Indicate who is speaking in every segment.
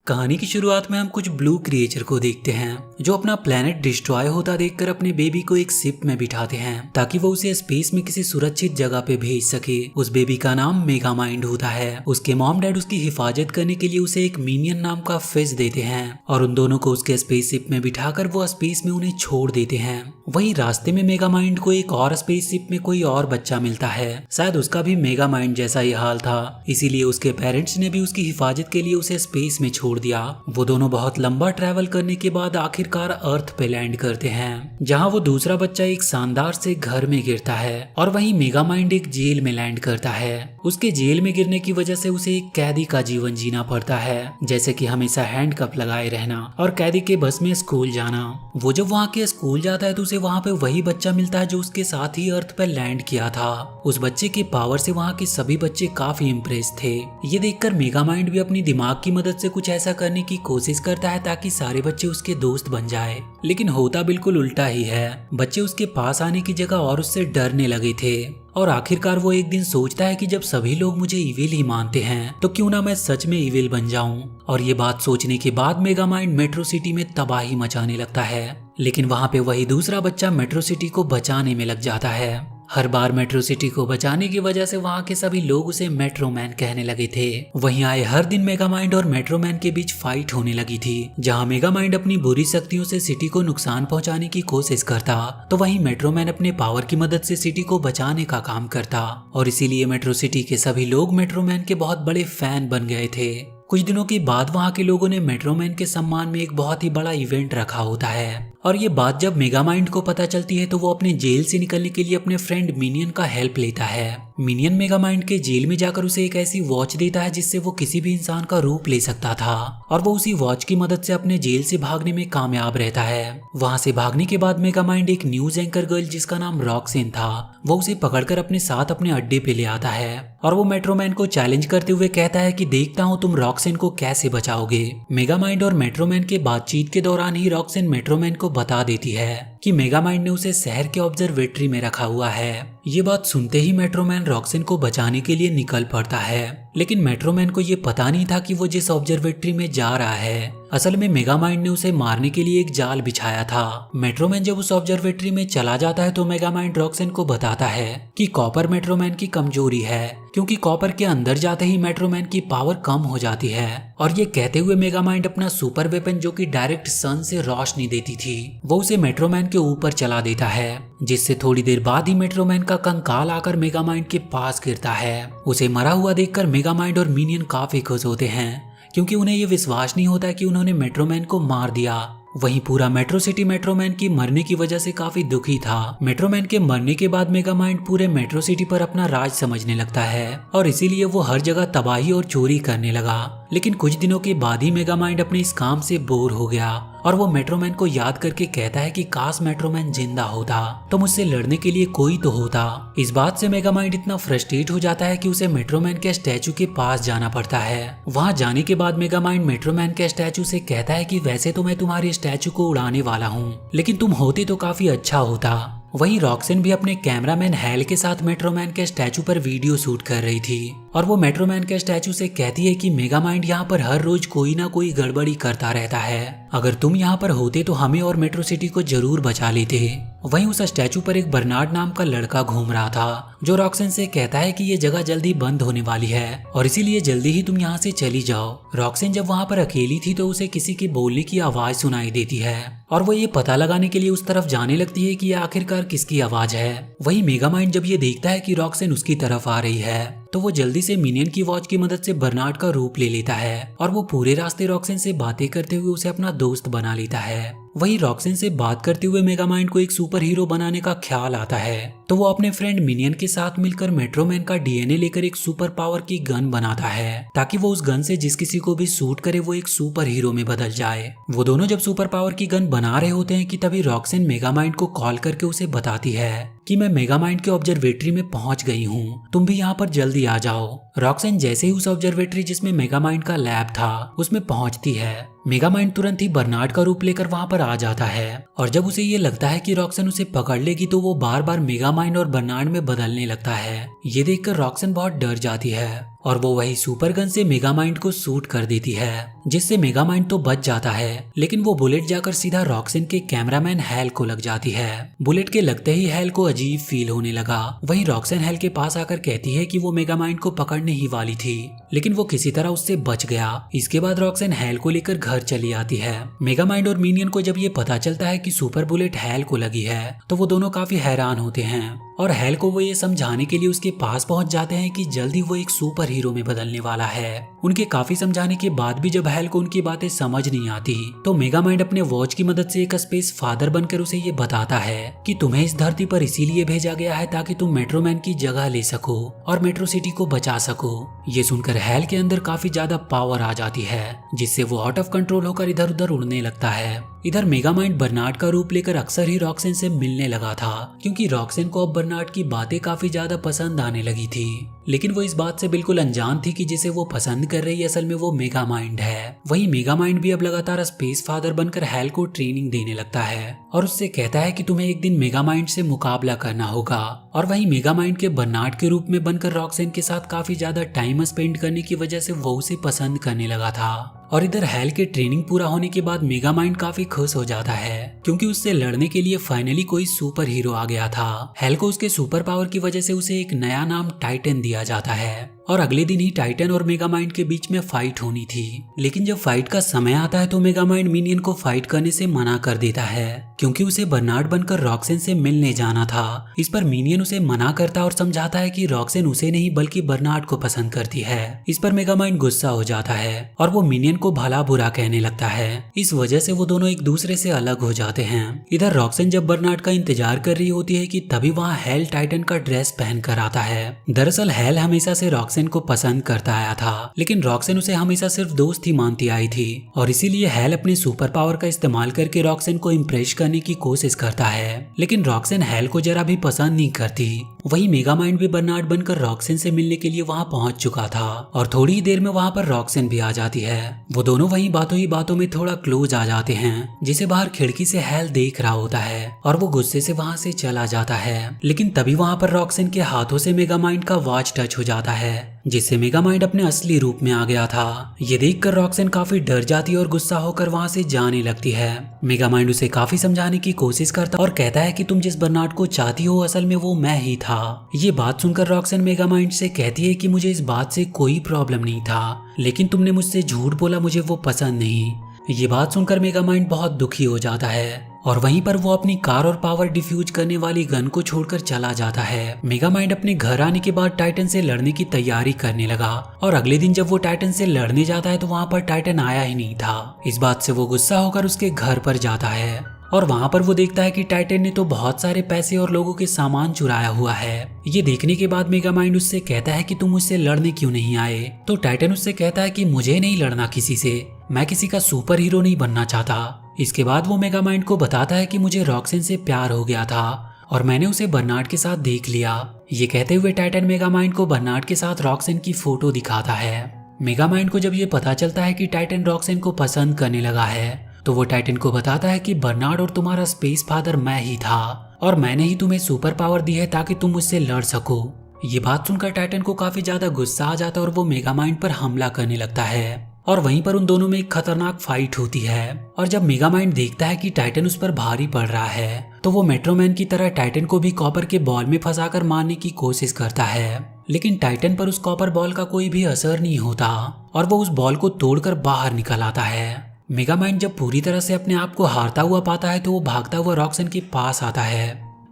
Speaker 1: कहानी की शुरुआत में हम कुछ ब्लू क्रिएचर को देखते हैं जो अपना प्लेनेट डिस्ट्रॉय होता देखकर अपने बेबी को एक शिप में बिठाते हैं ताकि वो उसे स्पेस में किसी सुरक्षित जगह पे भेज सके। उस बेबी का नाम मेगामाइंड होता है। उसके मॉम डैड उसकी हिफाजत करने के लिए उसे एक मिनियन नाम का फिश देते हैं और उन दोनों को उसके स्पेसशिप में बिठाकर वो स्पेस में उन्हें छोड़ देते हैं। वहीं रास्ते में मेगामाइंड को एक और स्पेसशिप में कोई और बच्चा मिलता है। शायद उसका भी मेगामाइंड जैसा ही हाल था, इसीलिए उसके पेरेंट्स ने भी उसकी हिफाजत के लिए उसे स्पेस में छोड़ दिया। वो दोनों बहुत लंबा ट्रैवल करने के बाद आखिरकार अर्थ पे लैंड करते हैं, जहां वो दूसरा बच्चा एक शानदार से घर में गिरता है और वहीं मेगामाइंड एक जेल में लैंड करता है। उसके जेल में गिरने की वजह से उसे एक कैदी का जीवन जीना पड़ता है, जैसे कि हमेशा हैंडकफ लगाए रहना और कैदी के बस में स्कूल जाना। वो जब वहाँ के स्कूल जाता है तो उसे वहाँ पे वही बच्चा मिलता है जो उसके साथ ही अर्थ पे लैंड किया था। उस बच्चे के पावर से वहाँ के सभी बच्चे काफी इम्प्रेस थे। ये देखकर मेगामाइंड भी अपनी दिमाग की मदद से कुछ ऐसा करने की कोशिश करता है ताकि सारे बच्चे उसके दोस्त बन जाए, लेकिन होता बिल्कुल उल्टा ही है। बच्चे उसके पास आने की जगह और उससे डरने लगे थे और आखिरकार वो एक दिन सोचता है कि जब सभी लोग मुझे इविल ही मानते हैं तो क्यों ना मैं सच में इविल बन जाऊं। और ये बात सोचने के बाद मेगामाइंड मेट्रो सिटी में तबाही मचाने लगता है, लेकिन वहाँ पे वही दूसरा बच्चा मेट्रो सिटी को बचाने में लग जाता है। हर बार मेट्रो सिटी को बचाने की वजह से वहाँ के सभी लोग उसे मेट्रो मैन कहने लगे थे। वहीं आए हर दिन मेगामाइंड और मेट्रो मैन के बीच फाइट होने लगी थी, जहाँ मेगामाइंड अपनी बुरी शक्तियों से सिटी को नुकसान पहुंचाने की कोशिश करता तो वहीं मेट्रो मैन अपने पावर की मदद से सिटी को बचाने का काम करता। और इसीलिए मेट्रो सिटी के सभी लोग मेट्रो मैन के बहुत बड़े फैन बन गए थे। कुछ दिनों के बाद वहाँ के लोगों ने मेट्रो मैन के सम्मान में एक बहुत ही बड़ा इवेंट रखा होता है और ये बात जब मेगामाइंड को पता चलती है तो वो अपने जेल से निकलने के लिए अपने फ्रेंड मिनियन का हेल्प लेता है। मिनियन मेगामाइंड के जेल में जाकर उसे एक ऐसी वॉच देता है जिससे वो किसी भी इंसान का रूप ले सकता था और वो उसी वॉच की मदद से अपने जेल से भागने में कामयाब रहता है। वहाँ से भागने के बाद मेगामाइंड एक न्यूज एंकर गर्ल जिसका नाम रॉक्सिन था, वो उसे पकड़कर अपने साथ अपने अड्डे पे ले आता है और वो मेट्रोमैन को चैलेंज करते हुए कहता है कि देखता हूँ तुम रॉक्सिन को कैसे बचाओगे। मेगामाइंड और मेट्रोमैन के बातचीत के दौरान ही रॉक्सिन मेट्रोमैन को बता देती है कि मेगामाइंड ने उसे शहर के ऑब्जर्वेटरी में रखा हुआ है। ये बात सुनते ही मेट्रोमैन रॉक्सिन को बचाने के लिए निकल पड़ता है, लेकिन मेट्रोमैन को ये पता नहीं था कि वो जिस ऑब्जर्वेटरी में जा रहा है असल में मेगामाइंड ने उसे मारने के लिए एक जाल बिछाया था। मेट्रोमैन जब उस ऑब्जर्वेटरी में चला जाता है तो मेगामाइंड रॉक्सिन को बताता है कि कॉपर मेट्रोमैन की कमजोरी है, क्योंकि कॉपर के अंदर जाते ही मेट्रोमैन की पावर कम हो जाती है। और ये कहते हुए मेगामाइंड अपना सुपर वेपन जो कि डायरेक्ट सन से रोशनी देती थी वो उसे मेट्रोमैन के ऊपर चला देता है, जिससे थोड़ी देर बाद ही मेट्रोमैन का कंकाल आकर मेगामाइंड के पास गिरता है। उसे मरा हुआ देखकर मेगामाइंड और मिनियन काफी खुश होते हैं, क्योंकि उन्हें ये विश्वास नहीं होता कि उन्होंने मेट्रोमैन को मार दिया। वहीं पूरा मेट्रो सिटी मेट्रोमैन की मरने की वजह से काफी दुखी था। मेट्रोमैन के मरने के बाद मेगामाइंड पूरे मेट्रो सिटी पर अपना राज समझने लगता है और इसीलिए वो हर जगह तबाही और चोरी करने लगा। लेकिन कुछ दिनों के बाद ही मेगामाइंड अपने इस काम से बोर हो गया और वो मेट्रोमैन को याद करके कहता है कि काश मेट्रोमैन जिंदा होता तो मुझसे लड़ने के लिए कोई तो होता। इस बात से मेगामाइंड इतना फ्रस्ट्रेट हो जाता है कि उसे मेट्रोमैन के स्टैचू के पास जाना पड़ता है। वहां जाने के बाद मेगामाइंड मेट्रोमैन के स्टैचू से कहता है कि वैसे तो मैं तुम्हारे स्टैचू को उड़ाने वाला हूँ, लेकिन तुम होते तो काफी अच्छा होता। वहीं रॉक्सिन भी अपने कैमरामैन हैल के साथ मेट्रोमैन के स्टैचू पर वीडियो शूट कर रही थी और वो मेट्रोमैन के स्टैचू से कहती है कि मेगामाइंड यहाँ पर हर रोज कोई ना कोई गड़बड़ी करता रहता है, अगर तुम यहाँ पर होते तो हमें और मेट्रो सिटी को जरूर बचा लेते। वहीं उस स्टैचू पर एक बर्नार्ड नाम का लड़का घूम रहा था जो रॉक्सिन से कहता है कि ये जगह जल्दी बंद होने वाली है और इसीलिए जल्दी ही तुम यहाँ से चली जाओ। रॉक्सिन जब वहाँ पर अकेली थी तो उसे किसी के बोलने की आवाज सुनाई देती है और वो ये पता लगाने के लिए उस तरफ जाने लगती है कि ये आखिरकार किसकी आवाज है। वहीं मेगामाइंड जब ये देखता है कि रॉक्सिन उसकी तरफ आ रही है तो वो जल्दी से मिनियन की वॉच की मदद से बर्नार्ड का रूप ले लेता है और वो पूरे रास्ते रॉक्सिन से बातें करते हुए उसे अपना दोस्त बना लेता है। वहीं रॉक्सिन से बात करते हुए मेगामाइंड को एक सुपर हीरो बनाने का ख्याल आता है तो वो अपने फ्रेंड मिनियन के साथ मिलकर मेट्रोमैन का डीएनए लेकर एक सुपर पावर की गन बनाता है ताकि वो उस गन से जिस किसी को भी शूट करे वो एक सुपर हीरो में बदल जाए। वो दोनों जब सुपर पावर की गन बना रहे होते हैं कि तभी रॉक्सिन मेगामाइंड को कॉल करके उसे बताती है कि मैं मेगामाइंड के ऑब्जर्वेटरी में पहुंच गई हूँ, तुम भी यहाँ पर जल्दी आ जाओ। रॉक्सिन जैसे ही उस ऑब्जर्वेटरी जिसमें मेगामाइंड का लैब था उसमें पहुंचती है, मेगामाइंड तुरंत ही बर्नार्ड का रूप लेकर वहां पर आ जाता है और जब उसे ये लगता है कि रॉक्सिन उसे पकड़ लेगी तो वो बार बार मेगामाइंड और बर्नार्ड में बदलने लगता है। ये देखकर रॉक्सिन बहुत डर जाती है और वो वही सुपर गन से मेगामाइंड को शूट कर देती है, जिससे मेगामाइंड तो बच जाता है, लेकिन वो बुलेट जाकर सीधा रॉक्सन के कैमरामैन हैल को लग जाती है। बुलेट के लगते ही हैल को अजीब फील होने लगा। वहीं रॉक्सन हैल के पास आकर कहती है कि वो मेगामाइंड को पकड़ने ही वाली थी, लेकिन वो किसी तरह उससे बच गया। इसके बाद रॉक्सन हैल को लेकर घर चली आती है। मेगामाइंड और मिनियन को जब ये पता चलता है कि सुपर बुलेट हैल को लगी है, तो वो दोनों काफी हैरान होते हैं और हैल को वो ये समझाने के लिए उसके पास पहुंच जाते हैं कि जल्दी वो एक सुपर हीरो में बदलने वाला है। उनके काफी समझाने के बाद भी जब हैल को उनकी बातें समझ नहीं आती, तो मेगामाइंड अपने वॉच की मदद से एक स्पेस फादर बनकर उसे ये बताता है कि तुम्हें इस धरती पर इसीलिए भेजा गया है ताकि तुम मेट्रोमैन की जगह ले सको और मेट्रो सिटी को बचा सको। ये सुनकर हैल के अंदर काफी ज्यादा पावर आ जाती है, जिससे वो आउट ऑफ कंट्रोल होकर इधर उधर उड़ने लगता है। इधर मेगामाइंड बर्नार्ड का रूप लेकर अक्सर ही रॉक्सन से मिलने लगा था, क्योंकि रॉक्सन को अब बर्नार्ड की बातें काफी ज्यादा पसंद आने लगी थी। लेकिन वो इस बात से बिल्कुल अनजान थी कि जिसे वो पसंद कर रही है असल में वो मेगामाइंड है। वहीं मेगामाइंड भी अब लगातार स्पेस फादर बनकर हैल को ट्रेनिंग देने लगता है और उससे कहता है कि तुम्हें एक दिन मेगामाइंड से मुकाबला करना होगा। और वहीं मेगामाइंड के बर्नार्ड के रूप में बनकर रॉक्सन के साथ काफी ज्यादा टाइम स्पेंड करने की वजह से वो उसे पसंद करने लगा था। और इधर हैल के ट्रेनिंग पूरा होने के बाद मेगामाइंड काफी खुश हो जाता है, क्योंकि उससे लड़ने के लिए फाइनली कोई सुपर हीरो आ गया था। हैल को उसके सुपर पावर की वजह से उसे एक नया नाम टाइटन दिया जाता है और अगले दिन ही टाइटन और मेगामाइंड के बीच में फाइट होनी थी। लेकिन जब फाइट का समय आता है तो मेगामाइंड मिनियन को फाइट करने से मना कर देता है, क्योंकि उसे बर्नार्ड बनकर रॉक्सन से मिलने जाना था। इस पर मिनियन उसे मना करता और समझाता है कि रॉक्सन उसे नहीं बल्कि बर्नार्ड को पसंद करती है। इस पर मेगामाइंड गुस्सा हो जाता है और वो मिनियन को भला बुरा कहने लगता है। इस वजह से वो दोनों एक दूसरे से अलग हो जाते हैं। इधर रॉक्सन जब बर्नार्ड का इंतजार कर रही होती है कि तभी वहाँ हैल टाइटन का ड्रेस पहन कर आता है। दरअसल हैल हमेशा से रॉक्सन को पसंद करता आया था, लेकिन रॉक्सन उसे हमेशा सिर्फ दोस्त ही मानती आई थी और इसीलिए हैल अपने सुपर पावर का इस्तेमाल करके रॉक्सन को इम्प्रेस करने की कोशिश करता है। लेकिन रॉक्सन हैल को जरा भी पसंद नहीं करती। वहीं मेगामाइंड भी बर्नार्ड बनकर रॉक्सन से मिलने के लिए वहाँ पहुंच चुका था और थोड़ी ही देर में वहाँ पर रॉक्सन भी आ जाती है। वो दोनों वहीं बातों ही बातों में थोड़ा क्लोज आ जाते हैं, जिसे बाहर खिड़की से हैल देख रहा होता है और वो गुस्से से वहाँ से चला जाता है। लेकिन तभी वहाँ पर रॉक्सन के हाथों से मेगामाइंड का वॉच टच हो जाता है, जिससे मेगामाइंड अपने असली रूप में आ गया था। ये देखकर रॉक्सन काफी डर जाती है और गुस्सा होकर वहाँ से जाने लगती है। मेगामाइंड उसे काफी समझाने की कोशिश करता और कहता है कि तुम जिस बर्नार्ड को चाहती हो असल में वो मैं ही था। ये बात सुनकर रॉक्सन मेगामाइंड से कहती है कि मुझे इस बात से कोई प्रॉब्लम नहीं था, लेकिन तुमने मुझसे झूठ बोला, मुझे वो पसंद नहीं। ये बात सुनकर मेगामाइंड बहुत दुखी हो जाता है और वहीं पर वो अपनी कार और पावर डिफ्यूज करने वाली गन को छोड़कर चला जाता है। मेगामाइंड अपने घर आने के बाद टाइटन से लड़ने की तैयारी करने लगा और अगले दिन जब वो टाइटन से लड़ने जाता है तो वहाँ पर टाइटन आया ही नहीं था। इस बात से वो गुस्सा होकर उसके घर पर जाता है और वहाँ पर वो देखता है कि टाइटन ने तो बहुत सारे पैसे और लोगों के सामान चुराया हुआ है। ये देखने के बाद मेगामाइंड उससे कहता है कि तुम मुझसे लड़ने क्यों नहीं आए। तो टाइटन उससे कहता है कि मुझे नहीं लड़ना किसी से, मैं किसी का सुपर हीरो नहीं बनना चाहता। इसके बाद वो मेगामाइंड को बताता है कि मुझे रॉक्सन से प्यार हो गया था और मैंने उसे बर्नार्ड के साथ देख लिया। ये कहते हुए टाइटन मेगामाइंड को बर्नार्ड के साथ रॉक्सन की फोटो दिखाता है। मेगामाइंड को जब ये पता चलता है कि टाइटन रॉक्सन को पसंद करने लगा है, तो वो टाइटन को बताता है कि बर्नार्ड और तुम्हारा स्पेस फादर मैं ही था और मैंने ही तुम्हें सुपर पावर दी है ताकि तुम मुझसे लड़ सको। ये बात सुनकर टाइटन को काफी ज्यादा गुस्सा आ जाता है और वो मेगामाइंड पर हमला करने लगता है और वहीं पर उन दोनों में एक खतरनाक फाइट होती है। और जब मेगामाइंड देखता है कि टाइटन उस पर भारी पड़ रहा है, तो वो मेट्रोमैन की तरह टाइटन को भी कॉपर के बॉल में फंसाकर मारने की कोशिश करता है। लेकिन टाइटन पर उस कॉपर बॉल का कोई भी असर नहीं होता और वो उस बॉल को तोड़कर बाहर निकल आता है। मेगामाइंड जब पूरी तरह से अपने आप को हारता हुआ पाता है तो वो भागता हुआ रॉक्सन के पास आता है।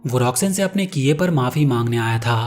Speaker 1: वो रॉक्सन से अपने किए पर माफी मांगने आया था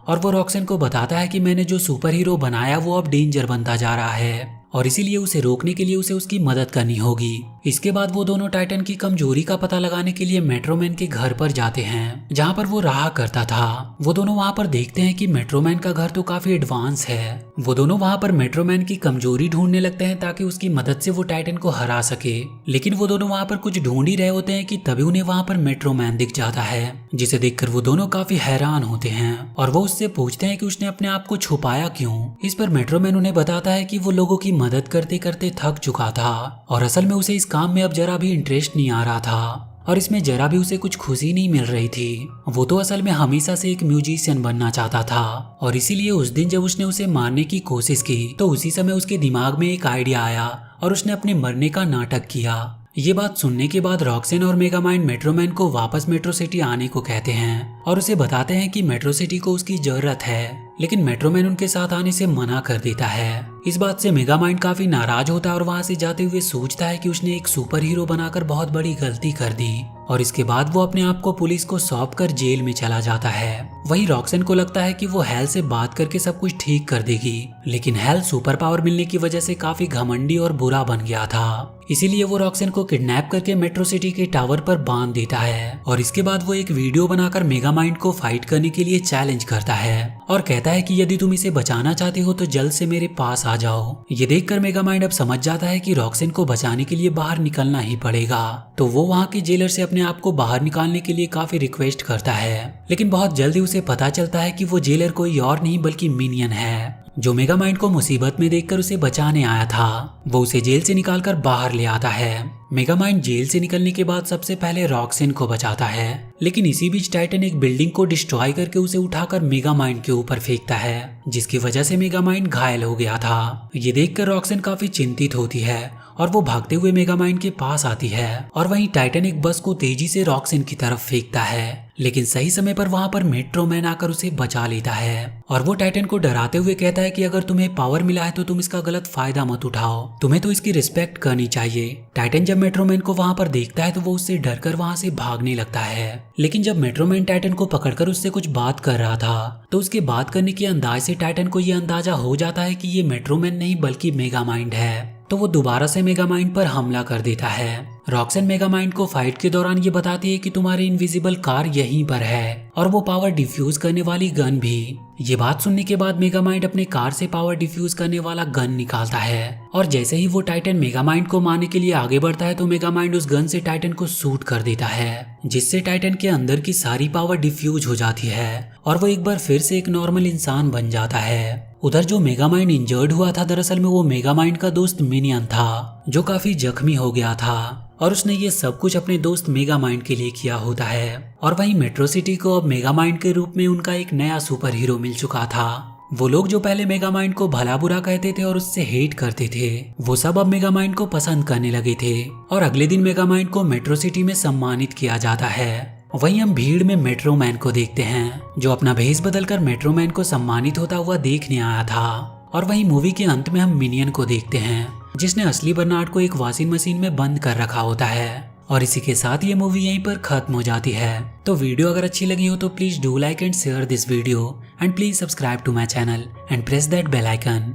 Speaker 1: और वो रॉक्सन को बताता है कि मैंने जो सुपर हीरो बनाया वो अब डेंजर बनता जा रहा है और इसीलिए उसे रोकने के लिए उसे उसकी मदद करनी होगी। इसके बाद वो दोनों टाइटन की कमजोरी का पता लगाने के लिए मेट्रोमैन के घर पर जाते हैं, जहाँ पर वो रहा करता था। वो दोनों वहाँ पर देखते हैं कि मेट्रोमैन का घर तो काफी एडवांस है। वो दोनों वहाँ पर मेट्रोमैन की कमजोरी ढूंढने लगते हैं ताकि उसकी मदद से वो टाइटन को हरा सके। लेकिन वो दोनों वहाँ पर कुछ ढूंढ ही रहे होते हैं कि तभी उन्हें वहाँ पर मेट्रोमैन दिख जाता है, जिसे देखकर वो दोनों काफी हैरान होते हैं और वो उससे पूछते हैं कि उसने अपने आप को छुपाया क्यों। इस पर मेट्रोमैन उन्हें बताता है कि वो लोगों की मदद करते करते थक चुका था और असल में उसे इस काम में अब जरा भी इंटरेस्ट नहीं आ रहा था और इसमें जरा भी उसे कुछ खुशी नहीं मिल रही थी। वो तो असल में हमेशा से एक म्यूजिशियन बनना चाहता था और इसीलिए उस दिन जब उसने उसे मारने की कोशिश की तो उसी समय उसके दिमाग में एक आइडिया आया और उसने अपने मरने का नाटक किया। ये बात सुनने के बाद रॉक्सन और मेगामाइंड मेट्रोमैन को वापस मेट्रो सिटी आने को कहते हैं और उसे बताते हैं कि मेट्रो सिटी को उसकी जरूरत है, लेकिन मेट्रोमैन उनके साथ आने से मना कर देता है। इस बात से मेगामाइंड काफी नाराज होता है और वहां से जाते हुए सोचता है कि उसने एक सुपर हीरो बनाकर बहुत बड़ी गलती कर दी और इसके बाद वो अपने आप को पुलिस को सौंप कर जेल में चला जाता है। वहीं रॉक्सन को लगता है कि वो हेल से बात करके सब कुछ ठीक कर देगी, लेकिन हेल सुपर पावर मिलने की वजह से काफी घमंडी और बुरा बन गया था। इसीलिए वो रॉक्सन को किडनैप करके मेट्रो सिटी के टावर पर बांध देता है और इसके बाद वो एक वीडियो बनाकर मेगामाइंड को फाइट करने के लिए चैलेंज करता है और कहता है कि यदि तुम इसे बचाना चाहते हो तो जल्द से मेरे पास आ जाओ। ये देखकर मेगामाइंड अब समझ जाता है कि रॉक्सन को बचाने के लिए बाहर निकलना ही पड़ेगा, तो वो वहाँ के जेलर से अपने आप को बाहर निकालने के लिए काफी रिक्वेस्ट करता है, लेकिन बहुत जल्दी उसे पता चलता है कि वो जेलर कोई और नहीं बल्कि मिनियन है जो मेगामाइंड को मुसीबत में देखकर उसे बचाने आया था। वो उसे जेल से निकालकर बाहर ले आता है। मेगामाइंड जेल से निकलने के बाद सबसे पहले रॉक्सन को बचाता है, लेकिन इसी बीच टाइटन एक बिल्डिंग को डिस्ट्रॉय करके उसे उठाकर मेगामाइंड के ऊपर फेंकता है, जिसकी वजह से मेगामाइंड घायल हो गया था। ये देखकर रॉक्सन काफी चिंतित होती है और वो भागते हुए मेगामाइंड के पास आती है और वहीं टाइटन एक बस को तेजी से रॉक्सन की तरफ फेंकता है, लेकिन सही समय पर वहां पर मेट्रोमैन आकर उसे बचा लेता है और वो टाइटन को डराते हुए कहता है कि अगर तुम्हें पावर मिला है तो तुम इसका गलत फायदा मत उठाओ, तुम्हें तो इसकी रिस्पेक्ट करनी चाहिए। टाइटन जब मेट्रोमैन को वहां पर देखता है तो वो उससे डरकर वहां से भागने लगता है, लेकिन जब मेट्रोमैन टाइटन को पकड़कर उससे कुछ बात कर रहा था तो उसके बात करने के अंदाज से टाइटन को ये अंदाजा हो जाता है कि ये मेट्रोमैन नहीं बल्कि मेगामाइंड है, तो वो दोबारा से मेगामाइंड पर हमला कर देता है। रॉक्सन मेगामाइंड को फाइट के दौरान ये बताती है कि तुम्हारी इनविजिबल कार यहीं पर है और वो पावर डिफ्यूज करने वाली गन भी। ये बात सुनने के बाद मेगामाइंड अपने कार से पावर डिफ्यूज करने वाला गन निकालता है और जैसे ही वो टाइटन मेगामाइंड को मारने के लिए आगे बढ़ता है तो मेगामाइंड उस गन से टाइटन को शूट कर देता है, जिससे टाइटन के अंदर की सारी पावर डिफ्यूज हो जाती है और वो एक बार फिर से एक नॉर्मल इंसान बन जाता है। उधर जो मेगामाइंड इंजर्ड हुआ था दरअसल में वो मेगामाइंड का दोस्त मिनियन था जो काफी जख्मी हो गया था और उसने ये सब कुछ अपने दोस्त मेगामाइंड के लिए किया होता है। और वहीं मेट्रो सिटी को अब मेगामाइंड के रूप में उनका एक नया सुपर हीरो मिल चुका था। वो लोग जो पहले मेगामाइंड को भला बुरा कहते थे और उससे हेट करते थे, वो सब अब मेगामाइंड को पसंद करने लगे थे और अगले दिन मेगामाइंड को मेट्रो सिटी में सम्मानित किया जाता है। वहीं हम भीड़ में मेट्रोमैन को देखते हैं जो अपना भेष बदलकर मेट्रोमैन को सम्मानित होता हुआ देखने आया था। और वहीं मूवी के अंत में हम मिनियन को देखते हैं जिसने असली बर्नार्ड को एक वॉशिंग मशीन में बंद कर रखा होता है। और इसी के साथ ये मूवी यहीं पर खत्म हो जाती है। तो वीडियो अगर अच्छी लगी हो तो please do like and share this video and please subscribe to my channel and press that bell icon.